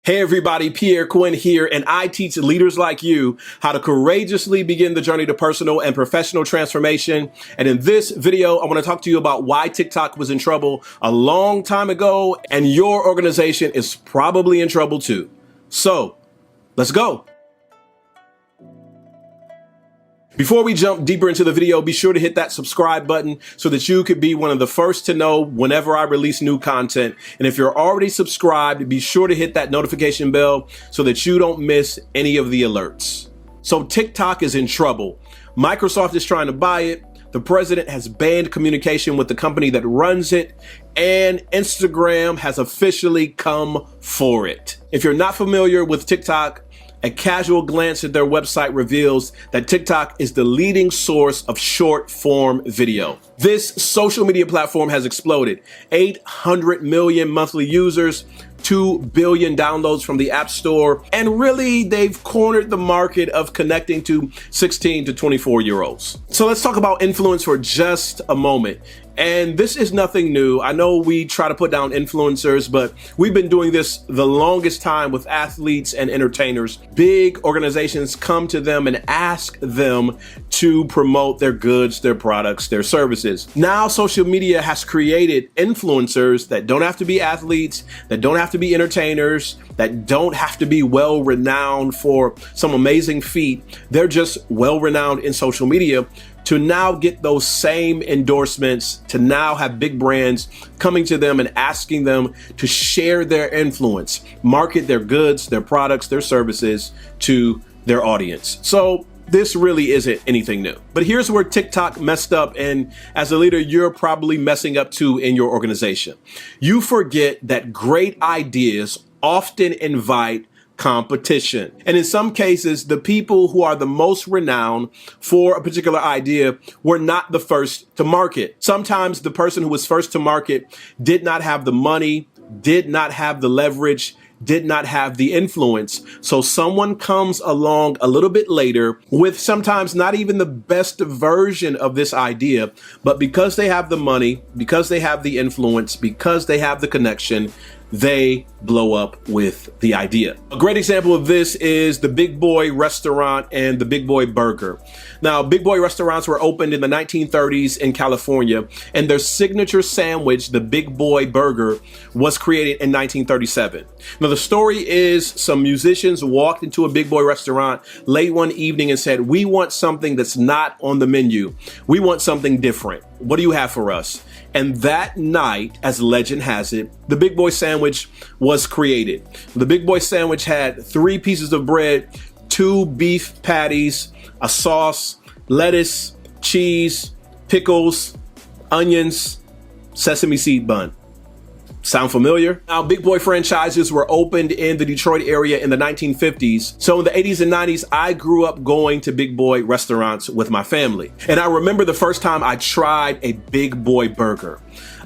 Hey everybody, Pierre, Quinn here, and I teach leaders like you how to courageously begin the journey to personal and professional transformation. And in this video, I want to talk to you about why TikTok was in trouble a long time ago, and your organization is probably in trouble too. So, let's go. Before we jump deeper into the video, be sure to hit that subscribe button so that you could be one of the first to know whenever I release new content. And if you're already subscribed, be sure to hit that notification bell so that you don't miss any of the alerts. So TikTok is in trouble. Microsoft is trying to buy it. The president has banned communication with the company that runs it, and Instagram has officially come for it. If you're not familiar with TikTok, a casual glance at their website reveals that TikTok is the leading source of short form video. This social media platform has exploded. 800 million monthly users, 2 billion downloads from the App Store, and really they've cornered the market of connecting to 16 to 24-year-olds. So let's talk about influence for just a moment. And this is nothing new. I know we try to put down influencers, but we've been doing this the longest time with athletes and entertainers. Big organizations come to them and ask them to promote their goods, their products, their services. Now social media has created influencers that don't have to be athletes, that don't have to be entertainers, that don't have to be well renowned for some amazing feat. They're just well renowned in social media to now get those same endorsements, to now have big brands coming to them and asking them to share their influence, market their goods, their products, their services to their audience. So this really isn't anything new. But here's where TikTok messed up, and as a leader, you're probably messing up too in your organization. You forget that great ideas often invite competition. And in some cases, the people who are the most renowned for a particular idea were not the first to market. Sometimes the person who was first to market did not have the money, did not have the leverage, did not have the influence. So someone comes along a little bit later with sometimes not even the best version of this idea, but because they have the money, because they have the influence, because they have the connection, they blow up with the idea. A great example of this is the Big Boy restaurant and the Big Boy burger. Now, Big Boy restaurants were opened in the 1930s in California, and their signature sandwich, the Big Boy burger, was created in 1937. Now, the story is some musicians walked into a Big Boy restaurant late one evening and said, "We want something that's not on the menu. We want something different. What do you have for us?" And that night, as legend has it, the Big Boy sandwich was created. The Big Boy sandwich had 3 pieces of bread, 2 beef patties, a sauce, lettuce, cheese, pickles, onions, sesame seed bun. Sound familiar? Now, Big Boy franchises were opened in the Detroit area in the 1950s. So in the 80s and 90s, I grew up going to Big Boy restaurants with my family. And I remember the first time I tried a Big Boy burger.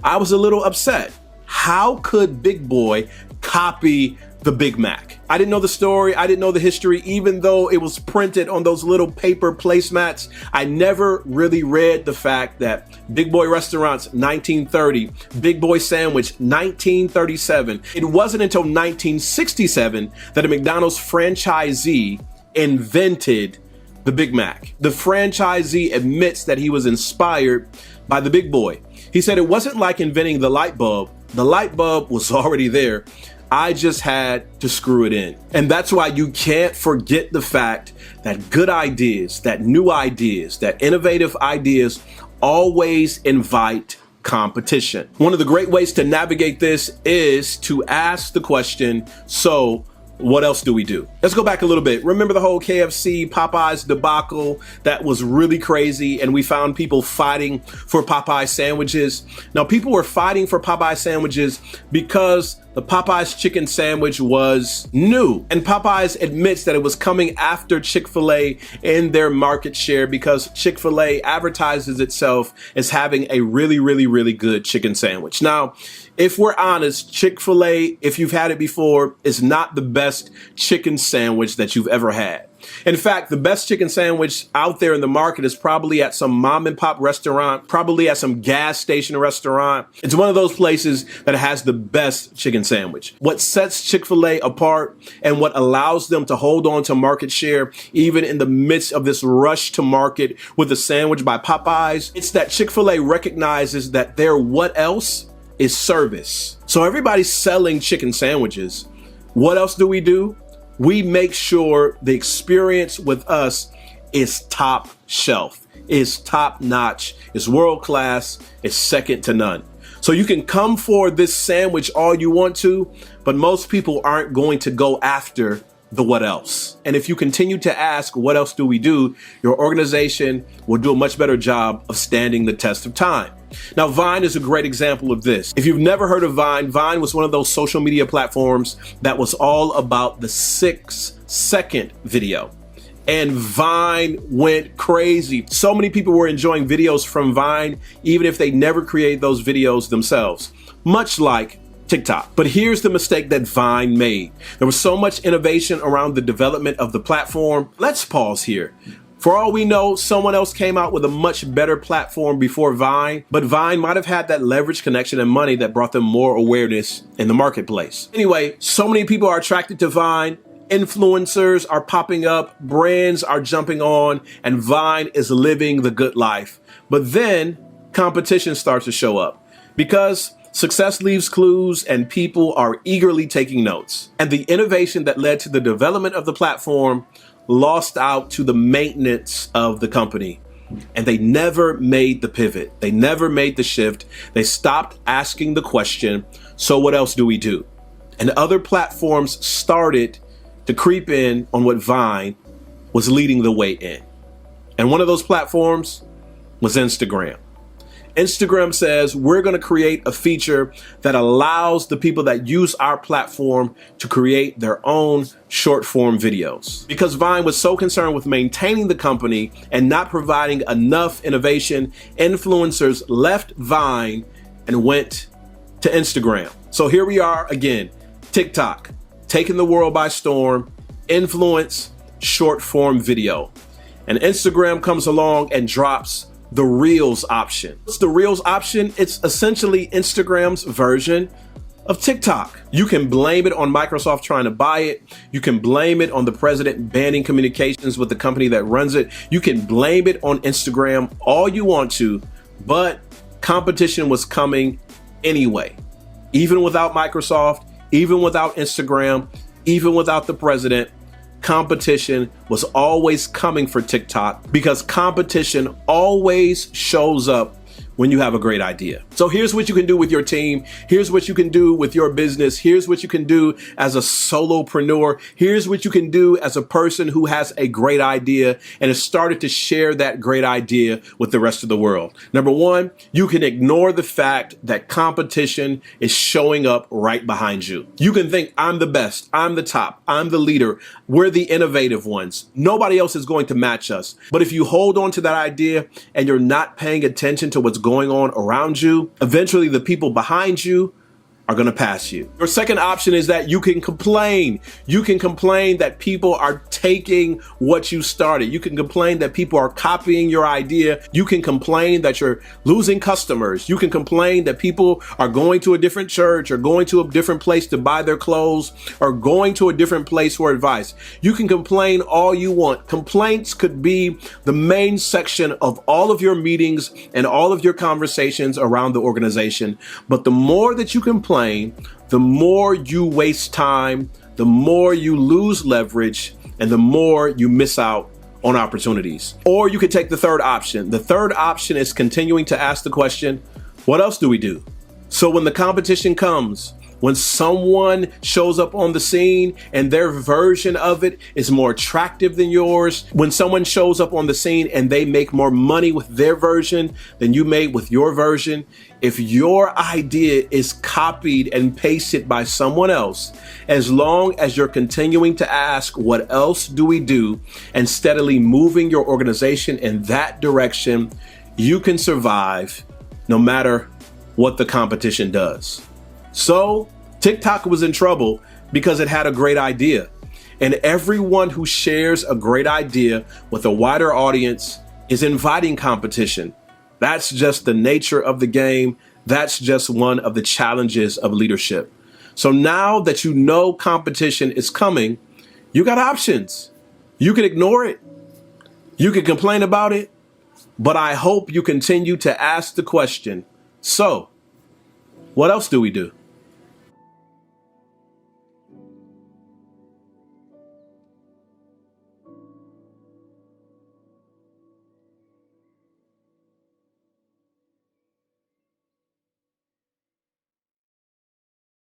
I was a little upset. How could Big Boy copy the Big Mac? I didn't know the story. I didn't know the history, even though it was printed on those little paper placemats. I never really read the fact that Big Boy restaurants, 1930, Big Boy sandwich, 1937. It wasn't until 1967 that a McDonald's franchisee invented the Big Mac. The franchisee admits that he was inspired by the Big Boy. He said it wasn't like inventing the light bulb. The light bulb was already there. I just had to screw it in. And that's why you can't forget the fact that good ideas, that new ideas, that innovative ideas always invite competition. One of the great ways to navigate this is to ask the question, so what else do we do? Let's go back a little bit. Remember the whole KFC Popeyes debacle? That was really crazy, and we found people fighting for Popeye sandwiches. Now, people were fighting for Popeye sandwiches because the Popeyes chicken sandwich was new. And Popeyes admits that it was coming after Chick-fil-A in their market share because Chick-fil-A advertises itself as having a really, really, really good chicken sandwich. Now, if we're honest, Chick-fil-A, if you've had it before, is not the best chicken sandwich that you've ever had. In fact, the best chicken sandwich out there in the market is probably at some mom and pop restaurant, probably at some gas station restaurant. It's one of those places that has the best chicken sandwich. What sets Chick-fil-A apart and what allows them to hold on to market share, even in the midst of this rush to market with a sandwich by Popeyes, it's that Chick-fil-A recognizes that their what else is service. So everybody's selling chicken sandwiches. What else do? We make sure the experience with us is top shelf, is top notch, is world class, is second to none. So you can come for this sandwich all you want to, but most people aren't going to go after the what else. And if you continue to ask, what else do we do? Your organization will do a much better job of standing the test of time. Now, Vine is a great example of this. If you've never heard of Vine, Vine was one of those social media platforms that was all about the 6-second video. And Vine went crazy. So many people were enjoying videos from Vine, even if they never create those videos themselves, much like TikTok. But here's the mistake that Vine made. There was so much innovation around the development of the platform. Let's pause here. For all we know, someone else came out with a much better platform before Vine, but Vine might have had that leverage, connection, and money that brought them more awareness in the marketplace. Anyway, so many people are attracted to Vine. Influencers are popping up, brands are jumping on, and Vine is living the good life. But then competition starts to show up because success leaves clues and people are eagerly taking notes. And the innovation that led to the development of the platform lost out to the maintenance of the company. And they never made the pivot. They never made the shift. They stopped asking the question, so what else do we do? And other platforms started to creep in on what Vine was leading the way in. And one of those platforms was Instagram. Instagram says we're going to create a feature that allows the people that use our platform to create their own short form videos. Because Vine was so concerned with maintaining the company and not providing enough innovation, influencers left Vine and went to Instagram. So here we are again, TikTok, taking the world by storm, influence, short form video. And Instagram comes along and drops the Reels option. What's the Reels option? It's essentially Instagram's version of TikTok. You can blame it on Microsoft trying to buy it. You can blame it on the president banning communications with the company that runs it. You can blame it on Instagram all you want to, but competition was coming anyway. Even without Microsoft, even without Instagram, even without the president, competition was always coming for TikTok because competition always shows up when you have a great idea. So here's what you can do with your team. Here's what you can do with your business. Here's what you can do as a solopreneur. Here's what you can do as a person who has a great idea and has started to share that great idea with the rest of the world. Number one, you can ignore the fact that competition is showing up right behind you. You can think, I'm the best, I'm the top, I'm the leader, we're the innovative ones. Nobody else is going to match us. But if you hold on to that idea and you're not paying attention to what's going on around you, eventually the people behind you are going to pass you. Your second option is that you can complain. You can complain that people are taking what you started. You can complain that people are copying your idea. You can complain that you're losing customers. You can complain that people are going to a different church or going to a different place to buy their clothes or going to a different place for advice. You can complain all you want. Complaints could be the main section of all of your meetings and all of your conversations around the organization. But the more that you complain, the more you waste time, the more you lose leverage, and the more you miss out on opportunities. Or you could take the third option. The third option is continuing to ask the question, what else do we do? So when the competition comes, when someone shows up on the scene and their version of it is more attractive than yours, when someone shows up on the scene and they make more money with their version than you made with your version, if your idea is copied and pasted by someone else, as long as you're continuing to ask, what else do we do, and steadily moving your organization in that direction, you can survive no matter what the competition does. So TikTok was in trouble because it had a great idea. And everyone who shares a great idea with a wider audience is inviting competition. That's just the nature of the game. That's just one of the challenges of leadership. So now that you know competition is coming, you got options. You can ignore it. You can complain about it. But I hope you continue to ask the question, so what else do we do?